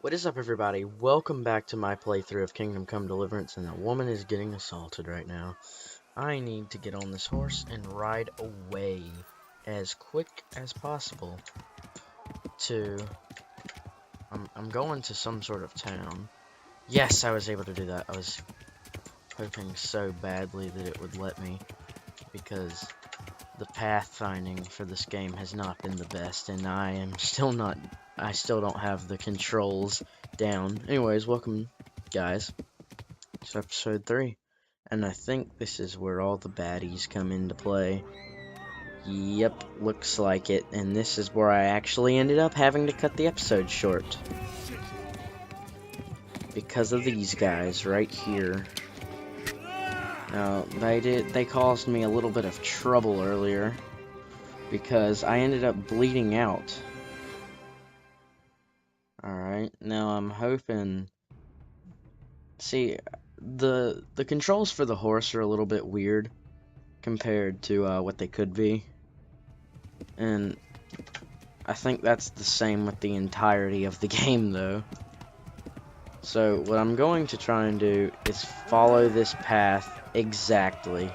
What is up, everybody? Welcome back to my playthrough of Kingdom Come Deliverance, and a woman is getting assaulted right now. I need to get on this horse and ride away as quick as possible to... I'm going to some sort of town. Yes, I was able to do that. I was hoping so badly that it would let me, because the pathfinding for this game has not been the best, and I still don't have the controls down. Anyways, welcome, guys. It's episode 3, and I think this is where all the baddies come into play. Yep, looks like it, and this is where I actually ended up having to cut the episode short. Because of these guys right here. Now, they caused me a little bit of trouble earlier, because I ended up bleeding out. Alright, now I'm hoping... See, the controls for the horse are a little bit weird compared to what they could be. And I think that's the same with the entirety of the game, though. So what I'm going to try and do is follow this path exactly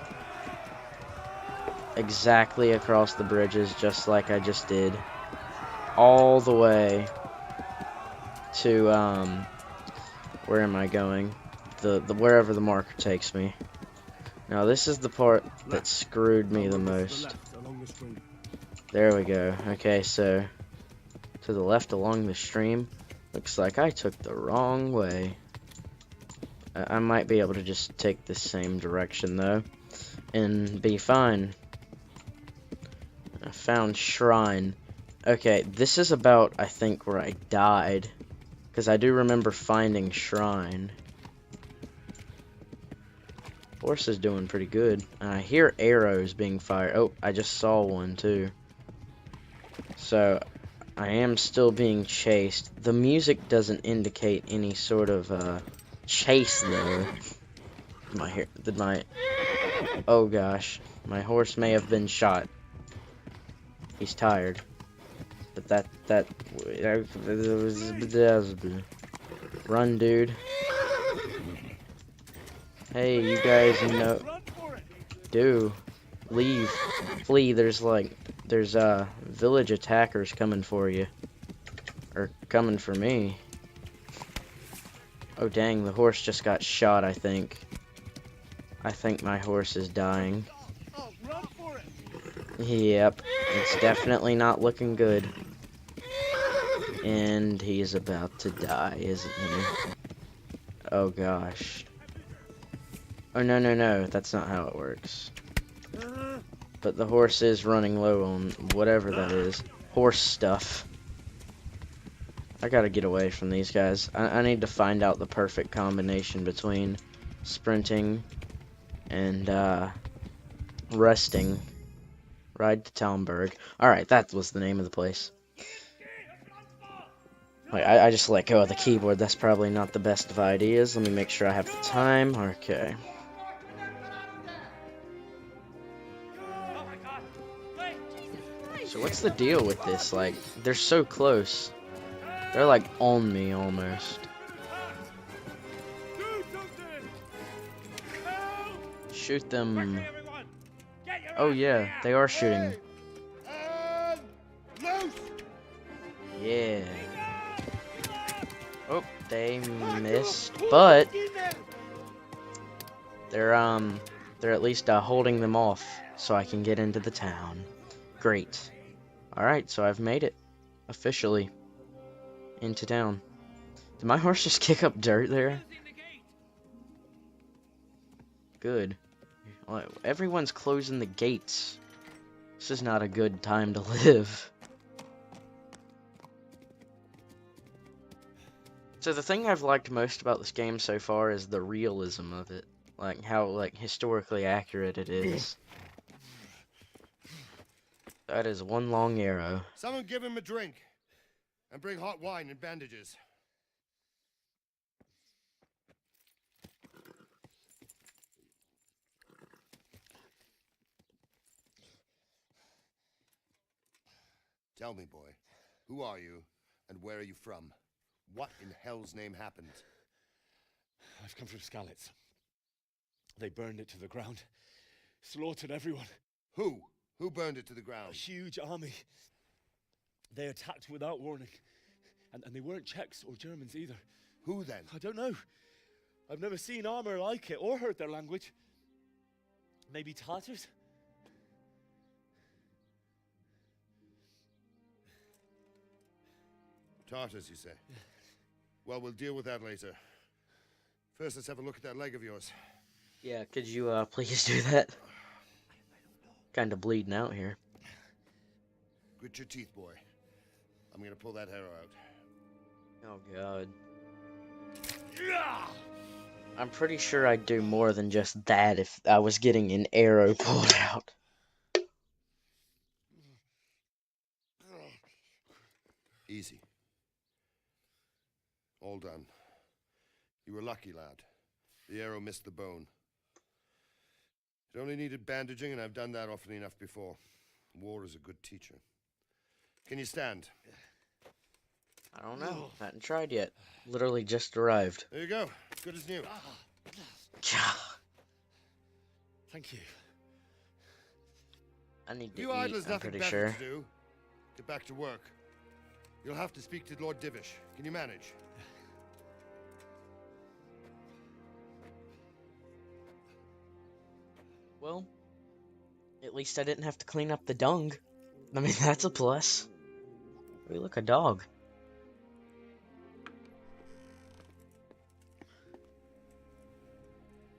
across the bridges, just like I just did, all the way to where am I going? The wherever the marker takes me. Now this is the part that screwed me the most. There we go. Okay, so to the left along the stream. Looks like I took the wrong way. I might be able to just take the same direction though and be fine. I found shrine. Okay, this is about, I think, where I died, because I do remember finding shrine. Horse is doing pretty good. I hear arrows being fired. Oh, I just saw one too. So I am still being chased. The music doesn't indicate any sort of chase though. Oh gosh, my horse may have been shot. He's tired. But run, dude. Hey, you guys leave, flee. There's village attackers coming for you, or coming for me. Oh dang, the horse just got shot. I think my horse is dying. Yep, it's definitely not looking good. And he's about to die, isn't he? Oh gosh. Oh no, that's not how it works. But the horse is running low on whatever that is. Horse stuff. I gotta get away from these guys. I need to find out the perfect combination between sprinting and resting. Ride to Talmberg. Alright, that was the name of the place. Wait, I just let go of the keyboard. That's probably not the best of ideas. Let me make sure I have the time. Okay. So what's the deal with this? Like, they're so close. They're like on me almost. Shoot them. Oh yeah, they are shooting. Yeah. Oh, they missed, but they're at least holding them off so I can get into the town. Great. Alright, so I've made it officially into town. Did my horse just kick up dirt there? Good. Well, everyone's closing the gates. This is not a good time to live. So the thing I've liked most about this game so far is the realism of it. Like, how, historically accurate it is. That is one long arrow. Someone give him a drink. And bring hot wine and bandages. Tell me, boy, who are you, and where are you from? What in hell's name happened? I've come from Skalitz. They burned it to the ground. Slaughtered everyone. Who? Who burned it to the A ground? huge army. They attacked without warning. And they weren't Czechs or Germans either. Who then? I don't know. I've never seen armor like it or heard their language. Maybe Tatars? Tartars, you say? Well, we'll deal with that later. First, let's have a look at that leg of yours. Yeah, could you please do that? Kind of bleeding out here. Grit your teeth, boy. I'm gonna pull that arrow out. Oh god. I'm pretty sure I'd do more than just that if I was getting an arrow pulled out. Easy. All done. You were lucky, lad. The arrow missed the bone. It only needed bandaging, and I've done that often enough before. War is a good teacher. Can you stand? I don't know. Hadn't tried yet. Literally just arrived. There you go. Good as new. Thank you. I need to You eat, idlers I'm nothing pretty better sure. to do. Get back to work. You'll have to speak to Lord Divish. Can you manage? Well, at least I didn't have to clean up the dung. I mean, that's a plus. We look a dog.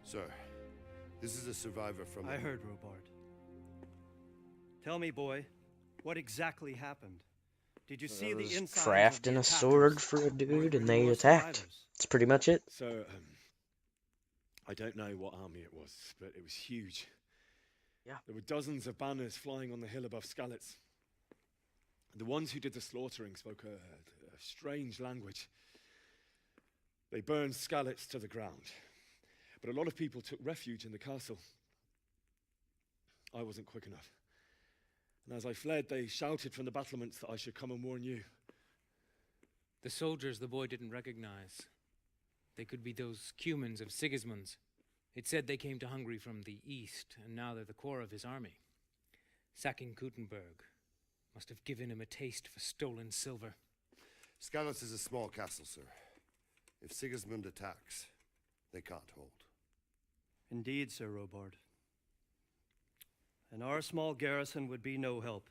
Sir, this is a survivor from... I heard, Robard. Tell me, boy, what exactly happened? Did you see the inside? Crafting a sword for a dude and they attacked. That's pretty much it. So, I don't know what army it was, but it was huge. Yeah. There were dozens of banners flying on the hill above Skalitz. The ones who did the slaughtering spoke a strange language. They burned Skalitz to the ground. But a lot of people took refuge in the castle. I wasn't quick enough. And as I fled, they shouted from the battlements that I should come and warn you. The soldiers the boy didn't recognize. They could be those Cumans of Sigismund's. It said they came to Hungary from the east, and now they're the core of his army. Sacking Talmberg must have given him a taste for stolen silver. Skalitz is a small castle, sir. If Sigismund attacks, they can't hold. Indeed, Sir Robard. And our small garrison would be no help,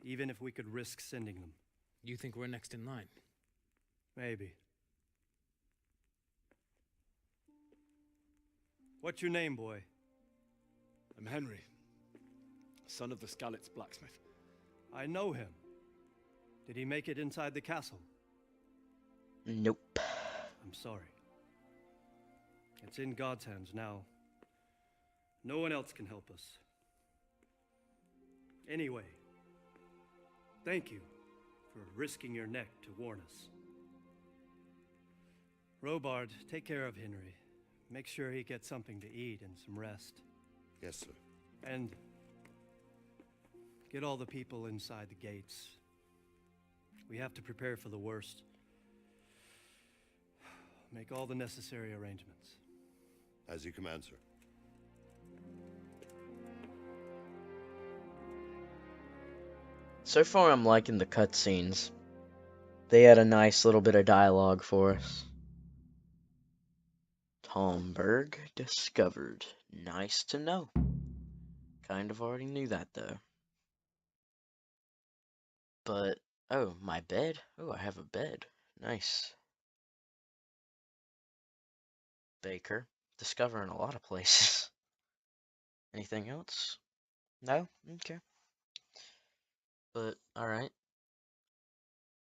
even if we could risk sending them. You think we're next in line? Maybe. What's your name, boy? I'm Henry, son of the Skalitz blacksmith. I know him. Did he make it inside the castle? Nope. I'm sorry. It's in God's hands now. No one else can help us. Anyway, thank you for risking your neck to warn us. Robard, take care of Henry. Make sure he gets something to eat and some rest. Yes, sir. And get all the people inside the gates. We have to prepare for the worst. Make all the necessary arrangements. As you command, sir. So far, I'm liking the cutscenes. They had a nice little bit of dialogue for us. Talmberg discovered. Nice to know. Kind of already knew that, though. But, oh, my bed? Oh, I have a bed. Nice. Baker. Discovering a lot of places. Anything else? No? Okay. But, alright.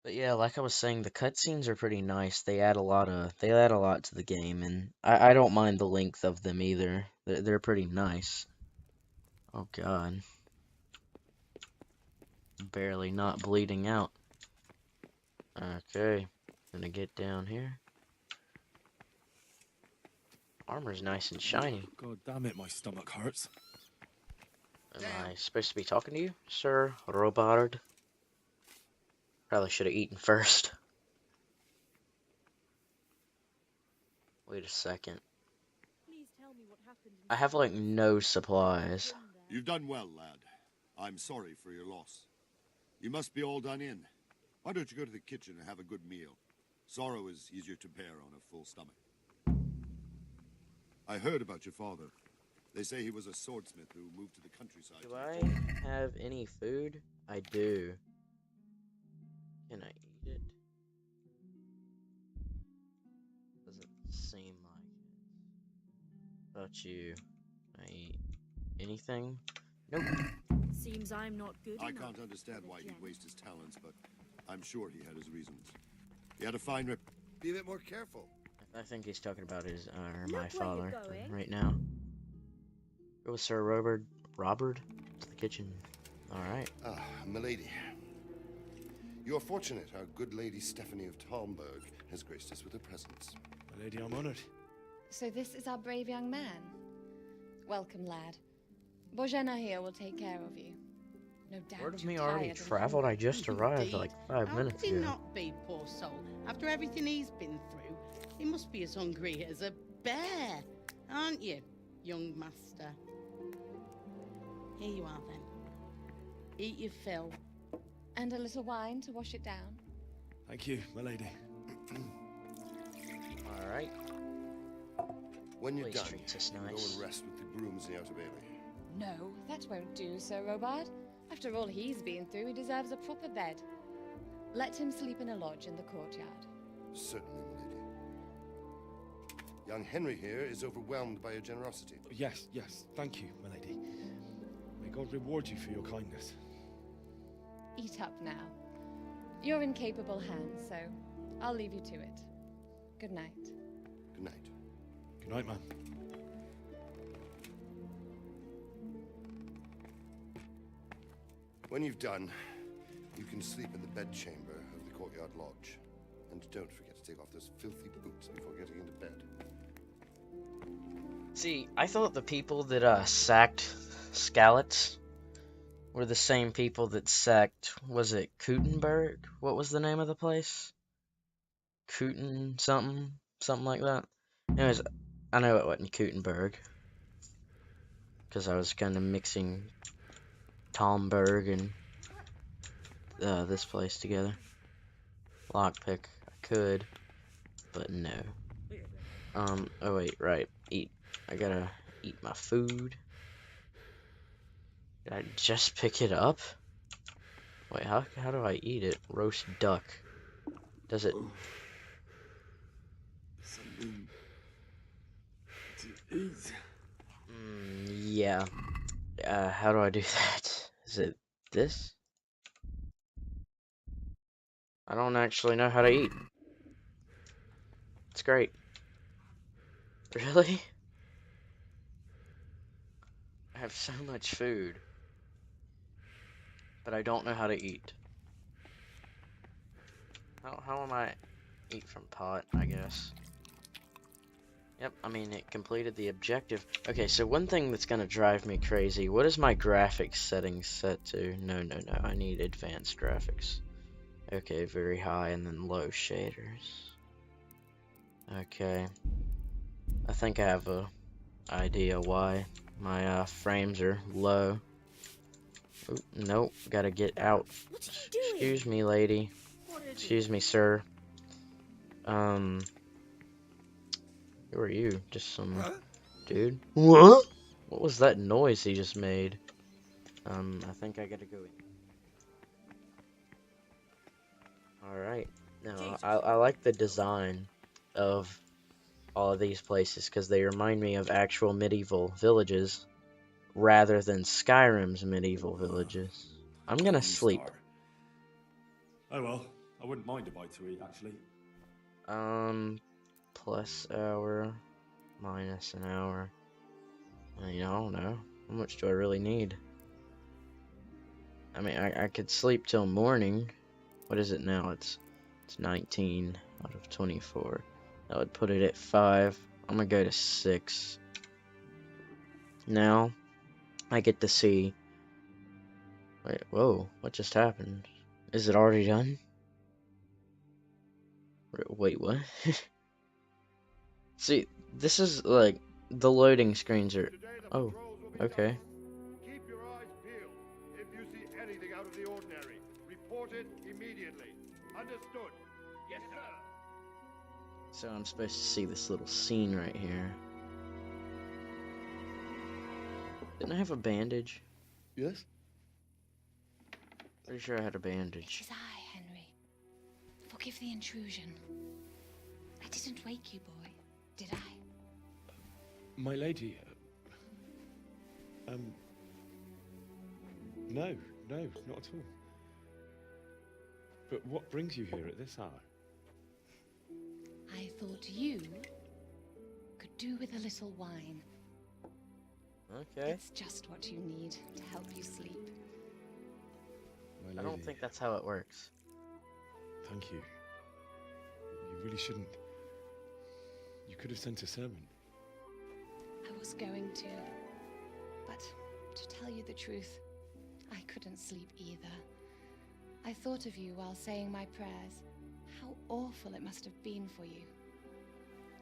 But yeah, like I was saying, the cutscenes are pretty nice. They add a lot to the game, and I don't mind the length of them either. They're pretty nice. Oh god. Barely not bleeding out. Okay. Gonna get down here. Armor's nice and shiny. God damn it, my stomach hurts. Am I supposed to be talking to you, Sir Robard? Probably should have eaten first. Wait a second. Please tell me what happened. I have like no supplies. You've done well, lad. I'm sorry for your loss. You must be all done in. Why don't you go to the kitchen and have a good meal? Sorrow is easier to bear on a full stomach. I heard about your father. They say he was a swordsmith who moved to the countryside. Do I have any food? I do. Can I eat it? Doesn't seem like it. What about you? Can I eat anything? Nope. Seems I'm not good I enough can't understand for the why he'd gent. waste his talents, but I'm sure he had his reasons. He had a fine rep. Be a bit more careful. I think he's talking about his Look my where father you're going. right now. Go, Sir Robert, to the kitchen. All right. Ah, milady. You are fortunate our good lady Stephanie of Talmberg has graced us with her presence. My lady, I'm honored. So this is our brave young man. Welcome, lad. Bojena here will take care of you. No doubt Word of you're me already tired and traveled. I just arrived Indeed. like 5 How minutes could he ago. not be, poor soul? After everything he's been through, he must be as hungry as a bear, aren't you, young master? Here you are, then. Eat your fill. And a little wine to wash it down. Thank you, my lady. All right. When you're Place done, treats us go nice. and rest with the grooms in the outer bailey. No, that won't do, Sir Robard. After all he's been through, he deserves a proper bed. Let him sleep in a lodge in the courtyard. Certainly, milady. Young Henry here is overwhelmed by your generosity. Yes, yes, thank you, my lady. May God reward you for your kindness. Eat up now. You're in capable hands, so I'll leave you to it. Good night. Good night. Good night, man. When you've done, you can sleep in the bedchamber of the courtyard lodge. And don't forget to take off those filthy boots before getting into bed. See, I thought the people that sacked Skalitz were the same people that sacked, was it Kutenberg? What was the name of the place? Kuten something? Something like that. Anyways, I know it wasn't Kutenberg. Because I was kind of mixing Talmberg and this place together. Lockpick, I could, but no. Oh wait, right. Eat. I gotta eat my food. Did I just pick it up? Wait, how do I eat it? Roast duck. Does it? Something to eat. Yeah. How do I do that? Is it this? I don't actually know how to eat. It's great. Really? I have so much food, but I don't know how to eat. How am I eat from pot, I guess? Yep, I mean, it completed the objective. Okay, so one thing that's gonna drive me crazy, what is my graphics settings set to? No, I need advanced graphics. Okay, very high and then low shaders. Okay. I think I have a idea why my frames are low. Oop, nope, gotta get out. What are you doing? Excuse me, lady. What is Excuse me, sir. Who are you? Just some dude? What? What was that noise he just made? I think I gotta go in. Alright. No, I like the design of all of these places because they remind me of actual medieval villages rather than Skyrim's medieval villages. I'm gonna sleep. Oh well, I wouldn't mind a bite to eat, actually. Plus hour, minus an hour. I mean, I don't know. How much do I really need? I mean, I could sleep till morning. What is it now? It's 19 out of 24. That would put it at 5. I'm gonna go to 6. Now, I get to see... Wait, whoa, what just happened? Is it already done? Wait, what? See, this is like the loading screens are. Today the Oh, patrols will be okay. doubled. Keep your eyes peeled. If you see anything out of the ordinary, report it immediately. Understood? Yes, sir. So I'm supposed to see this little scene right here. Didn't I have a bandage? Yes? Pretty sure I had a bandage. It is I, Henry. Forgive the intrusion. I didn't wake you, boy, did I? My lady, no, not at all. But what brings you here at this hour? I thought you could do with a little wine. Okay. It's just what you need to help you sleep. My I don't lady, think that's how it works. Thank you. You really shouldn't. You could have sent a servant. I was going to. But to tell you the truth, I couldn't sleep either. I thought of you while saying my prayers. How awful it must have been for you.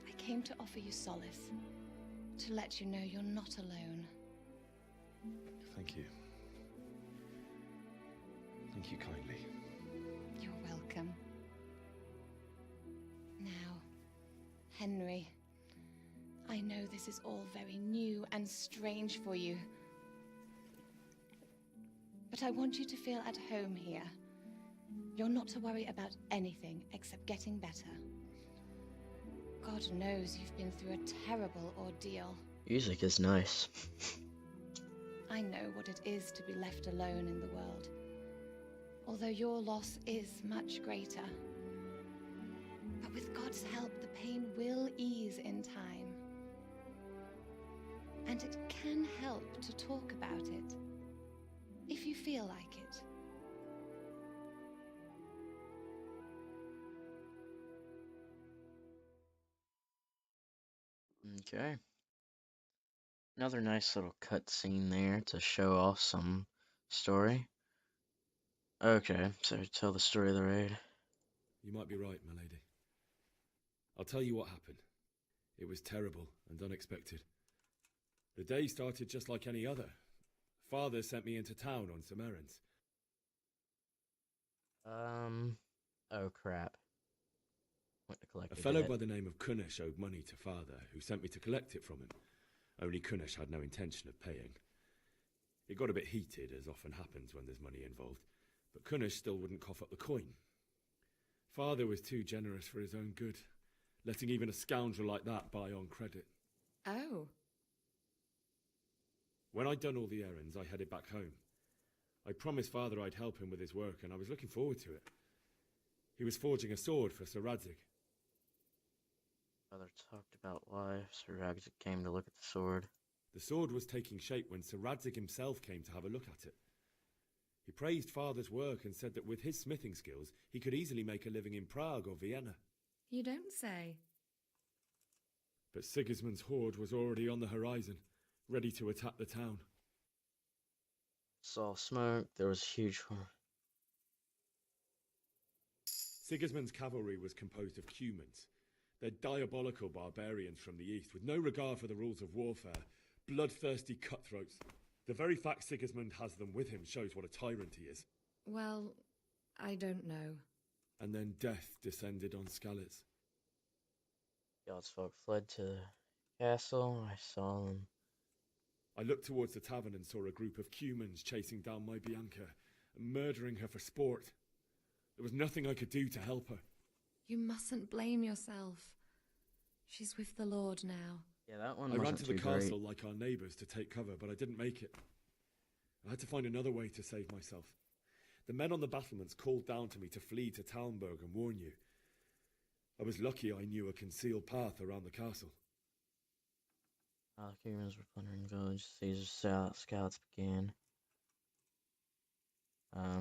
I came to offer you solace. To let you know you're not alone. Thank you. Thank you kindly. You're welcome. Now, Henry, I know this is all very new and strange for you. But I want you to feel at home here. You're not to worry about anything except getting better. God knows you've been through a terrible ordeal. Music is nice. I know what it is to be left alone in the world. Although your loss is much greater. But with God's help, the pain will ease in time. And it can help to talk about it, if you feel like it. Okay. Another nice little cutscene there to show off some story. Okay, so tell the story of the raid. You might be right, my lady. I'll tell you what happened. It was terrible and unexpected. The day started just like any other. Father sent me into town on some errands. Oh crap. Went to collect A a fellow debt. by the name of Kunnish owed money to Father, who sent me to collect it from him. Only Kunnish had no intention of paying. It got a bit heated, as often happens when there's money involved, but Kunnish still wouldn't cough up the coin. Father was too generous for his own good, letting even a scoundrel like that buy on credit. Oh. When I'd done all the errands, I headed back home. I promised Father I'd help him with his work, and I was looking forward to it. He was forging a sword for Sir Radzig. Father talked about why Sir Radzig came to look at the sword. The sword was taking shape when Sir Radzig himself came to have a look at it. He praised Father's work and said that with his smithing skills, he could easily make a living in Prague or Vienna. You don't say. But Sigismund's horde was already on the horizon, ready to attack the town. Saw smoke, there was huge... Sigismund's cavalry was composed of Cumans. They're diabolical barbarians from the east, with no regard for the rules of warfare, bloodthirsty cutthroats. The very fact Sigismund has them with him shows what a tyrant he is. Well, I don't know. And then death descended on Skalitz. God's folk fled to the castle. I saw them. I looked towards the tavern and saw a group of Cumans chasing down my Bianca and murdering her for sport. There was nothing I could do to help her. You mustn't blame yourself. She's with the Lord now. Yeah, that one I ran wasn't to the too castle great. like our neighbours to take cover, but I didn't make it. I had to find another way to save myself. The men on the battlements called down to me to flee to Talmberg and warn you. I was lucky I knew a concealed path around the castle. The humans were plundering the village. Caesar's scouts began.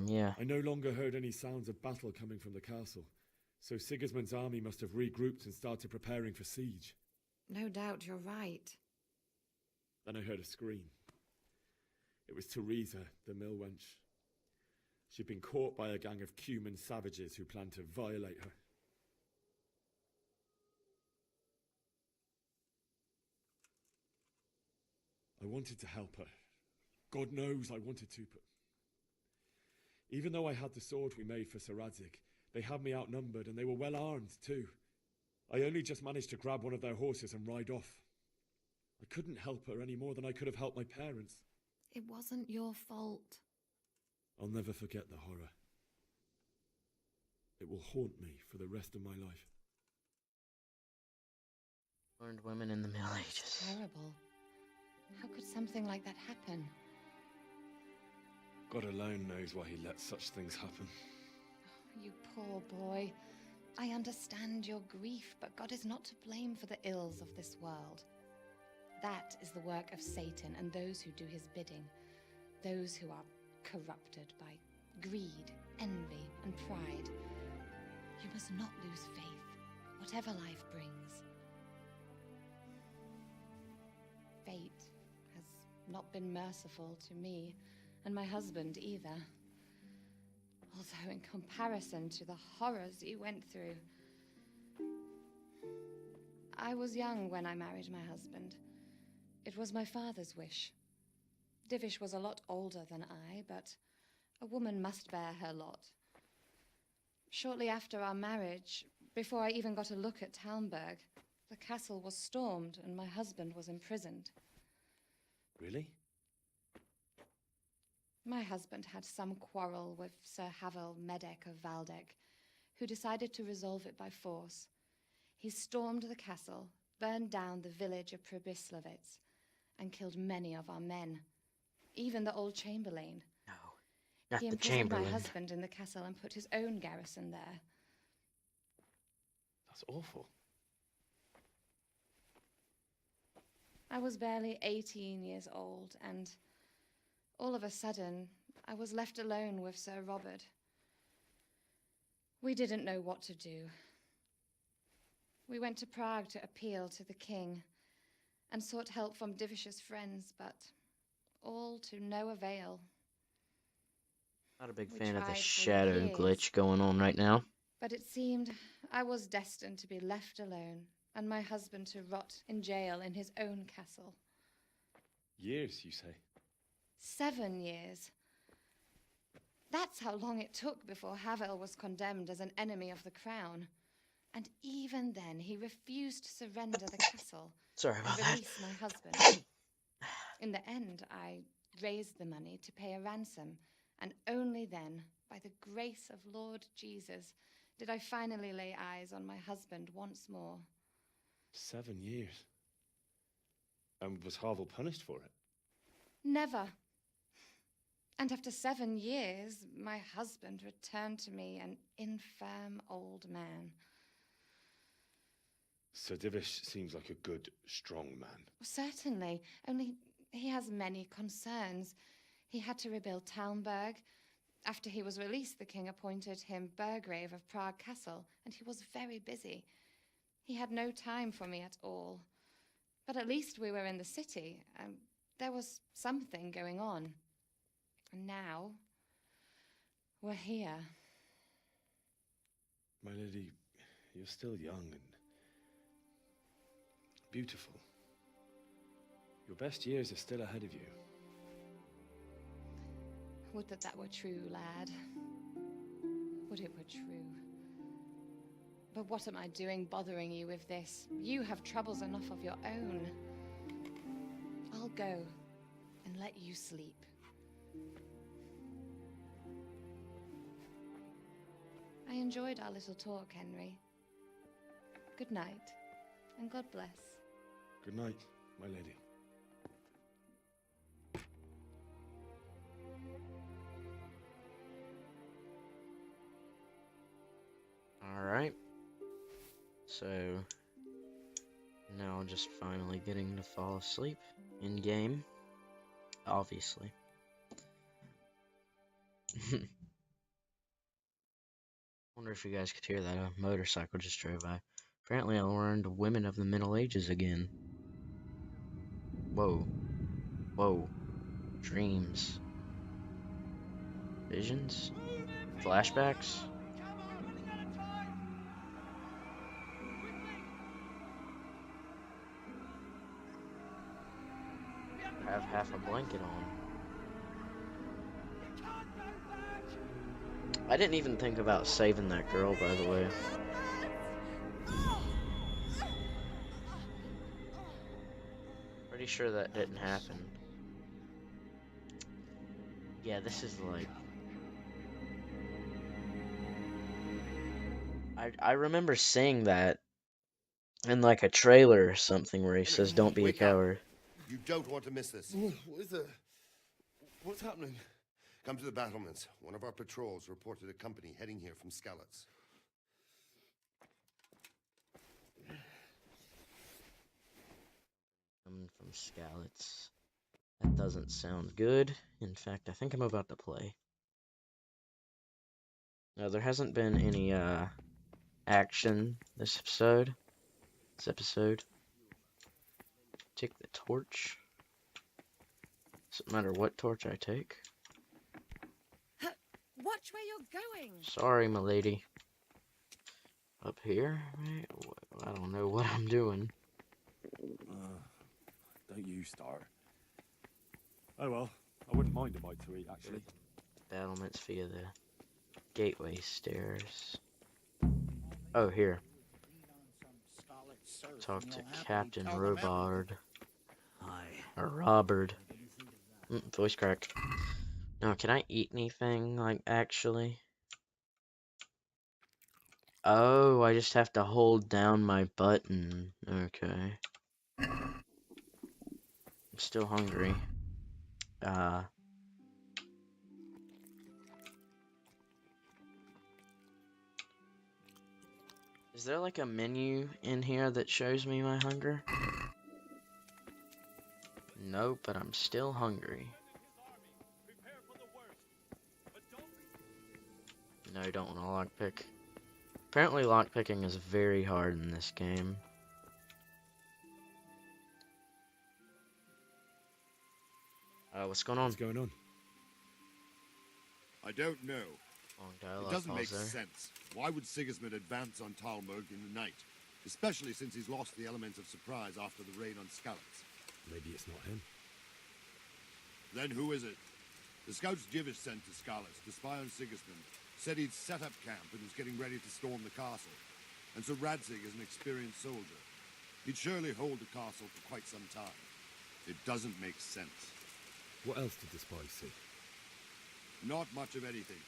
Yeah. I no longer heard any sounds of battle coming from the castle, so Sigismund's army must have regrouped and started preparing for siege. No doubt you're right. Then I heard a scream. It was Teresa, the mill wench. She'd been caught by a gang of Cuman savages who planned to violate her. wanted to help her. God knows I wanted to, but even though I had the sword we made for Sir Radzig, they had me outnumbered and they were well armed too. I only just managed to grab one of their horses and ride off. I couldn't help her any more than I could have helped my parents. It wasn't your fault. I'll never forget the horror. It will haunt me for the rest of my life. Learned women in the Middle Ages. Terrible. How could something like that happen? God alone knows why he lets such things happen. You poor boy. I understand your grief, but God is not to blame for the ills of this world. That is the work of Satan and those who do his bidding. Those who are corrupted by greed, envy, and pride. You must not lose faith, whatever life brings. Fate has not been merciful to me, and my husband either. Although in comparison to the horrors you went through. I was young when I married my husband. It was my father's wish. Divish was a lot older than I, but a woman must bear her lot. Shortly after our marriage, before I even got a look at Talmberg, the castle was stormed and my husband was imprisoned. Really? My husband had some quarrel with Sir Havel Medek of Valdek, who decided to resolve it by force. He stormed the castle, burned down the village of Probislavitz, and killed many of our men, even the old chamberlain. No, not He the imprisoned chamberlain. my husband in the castle and put his own garrison there. That's awful. I was barely 18 years old, and all of a sudden, I was left alone with Sir Robert. We didn't know what to do. We went to Prague to appeal to the king and sought help from Divish's friends, but all to no avail. Not a big We fan of the tried for shadow years. glitch going on right now. But it seemed I was destined to be left alone and my husband to rot in jail in his own castle. Years, you say? 7 years. That's how long it took before Havel was condemned as an enemy of the crown. And even then, he refused to surrender the castle Sorry and about that. release my husband. In the end, I raised the money to pay a ransom, and only then, by the grace of Lord Jesus, did I finally lay eyes on my husband once more. 7 years. And was Havel punished for it? Never. And after 7 years, my husband returned to me an infirm old man. Sir Divish seems like a good, strong man. Certainly, only he has many concerns. He had to rebuild Talmberg. After he was released, the king appointed him Burgrave of Prague Castle, and he was very busy. He had no time for me at all. But at least we were in the city, and there was something going on. And now, we're here. My lady, you're still young and beautiful. Your best years are still ahead of you. Would that that were true, lad. Would it were true. But what am I doing bothering you with this? You have troubles enough of your own. I'll go and let you sleep. I enjoyed our little talk, Henry. Good night, and God bless. Good night, my lady. Alright. So, now just finally getting to fall asleep in game. Obviously. Wonder if you guys could hear that. A motorcycle just drove by. Apparently I learned women of the Middle Ages again. Whoa. Whoa. Dreams. Visions? Flashbacks? have half a blanket on. I didn't even think about saving that girl, by the way. Pretty sure that didn't happen. Yeah, this is like... I remember seeing that in like a trailer or something where he says, "Don't be a Wake up. coward." You don't want to miss this. What is it? What's happening? Come to the battlements. One of our patrols reported a company heading here from Skalitz. Coming from Skalitz. That doesn't sound good. In fact, I think I'm about to play. No, there hasn't been any action this episode. Take the torch. Doesn't matter what torch I take. Watch where you're going. Sorry, milady. Up here? Right? I don't know what I'm doing. Don't you start. Oh well, I wouldn't mind a bite to eat, actually. Battlements via the gateway stairs. Oh, here. Talk to Captain Robard. Or Robert. Voice cracked. No, can I eat anything, like, actually? Oh, I just have to hold down my button. Okay. I'm still hungry. Is there like a menu in here that shows me my hunger? No, but I'm still hungry. No, I don't want to lockpick. Apparently lockpicking is very hard in this game. What's going on? What's going on? I don't know. Long dialogue It doesn't make pause there. sense. Why would Sigismund advance on Talmberg in the night? Especially since he's lost the element of surprise after the raid on Skalitz. Maybe it's not him. Then who is it? The scouts Jivish sent to Skalitz to spy on Sigismund said he'd set up camp and was getting ready to storm the castle. And so Radzig is an experienced soldier. He'd surely hold the castle for quite some time. It doesn't make sense. What else did the spies see? Not much of anything.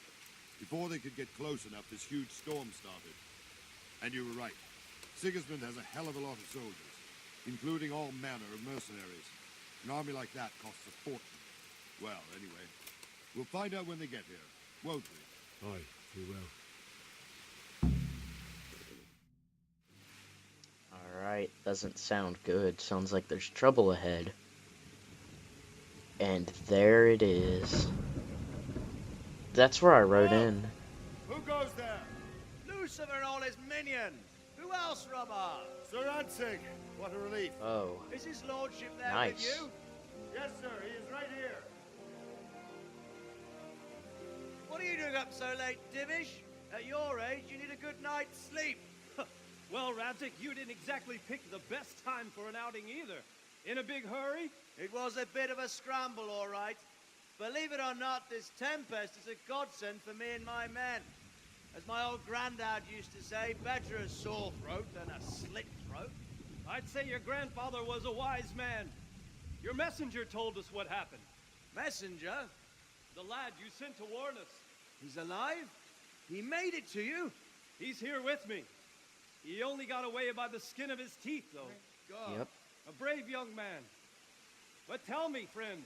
Before they could get close enough, this huge storm started. And you were right. Sigismund has a hell of a lot of soldiers, including all manner of mercenaries. An army like that costs a fortune. Well, anyway, we'll find out when they get here, won't we? Aye, we will. Alright, doesn't sound good. Sounds like there's trouble ahead. And there it is. That's where I rode in. Who goes there? Lucifer and all his minions. Who else, Robert? Sir Radzig. What a relief. Oh, Is his lordship there nice. with you? Yes, sir. He is right here. What are you doing up so late, Divish? At your age, you need a good night's sleep. Well, Radzig, you didn't exactly pick the best time for an outing either. In a big hurry? It was a bit of a scramble, all right. Believe it or not, this tempest is a godsend for me and my men. As my old granddad used to say, better a sore throat than a slit throat. I'd say your grandfather was a wise man. Your messenger told us what happened. Messenger? The lad you sent to warn us. He's alive? He made it to you? He's here with me. He only got away by the skin of his teeth, though. God. Yep. A brave young man. But tell me, friend,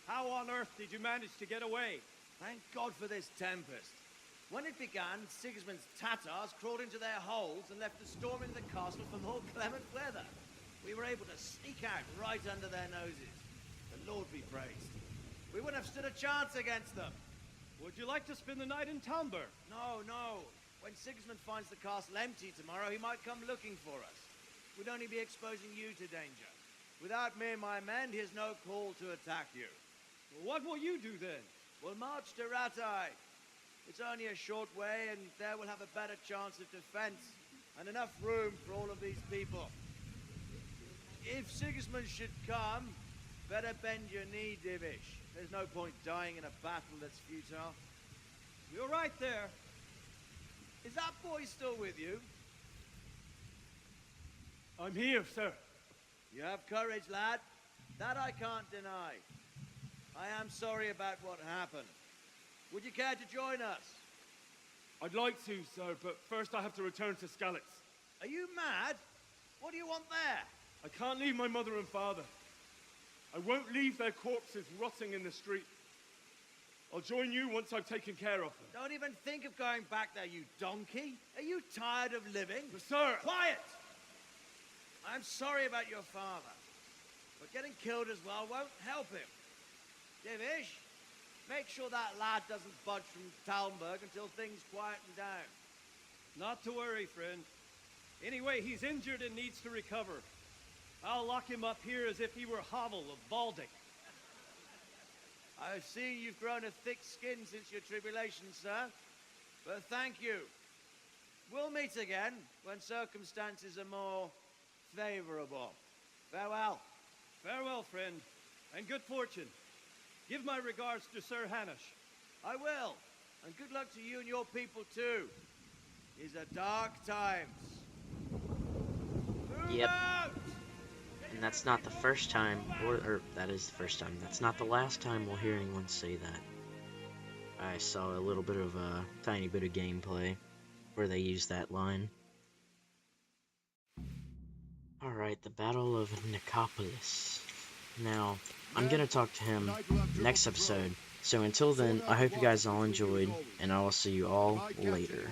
how on earth did you manage to get away? Thank God for this tempest. When it began, Sigismund's Tatars crawled into their holes and left the storming of the castle for more clement weather. We were able to sneak out right under their noses. The Lord be praised. We wouldn't have stood a chance against them. Would you like to spend the night in Talmberg? No, no. When Sigismund finds the castle empty tomorrow, he might come looking for us. We'd only be exposing you to danger. Without me and my men, he has no call to attack you. Well, what will you do then? We'll march to Ratai. It's only a short way, and there we'll have a better chance of defense and enough room for all of these people. If Sigismund should come, Better bend your knee, Divish. There's no point dying in a battle that's futile. You're right there. Is that boy still with you? I'm here, sir. You have courage, lad. That I can't deny. I am sorry about what happened. Would you care to join us? I'd like to, sir, but first I have to return to Skalitz. Are you mad? What do you want there? I can't leave my mother and father. I won't leave their corpses rotting in the street. I'll join you once I've taken care of them. Don't even think of going back there, you donkey. Are you tired of living? But sir! Quiet! I'm sorry about your father, but getting killed as well won't help him. Divish, make sure that lad doesn't budge from Talmberg until things quieten down. Not to worry, friend. Anyway, he's injured and needs to recover. I'll lock him up here as if he were Hovel of Baldic. I've seen you've grown a thick skin since your tribulation, sir. But thank you. We'll meet again when circumstances are more favorable. Farewell. Farewell, friend, and good fortune. Give my regards to Sir Hanush. I will. And good luck to you and your people, too. These are dark times. Move Yep. out! And that's not the first time, or that is the first time. That's not the last time we'll hear anyone say that. I saw a little bit of a tiny bit of gameplay where they used that line. Alright, the Battle of Nicopolis. Now, I'm gonna talk to him next episode. So until then, I hope you guys all enjoyed, and I will see you all later.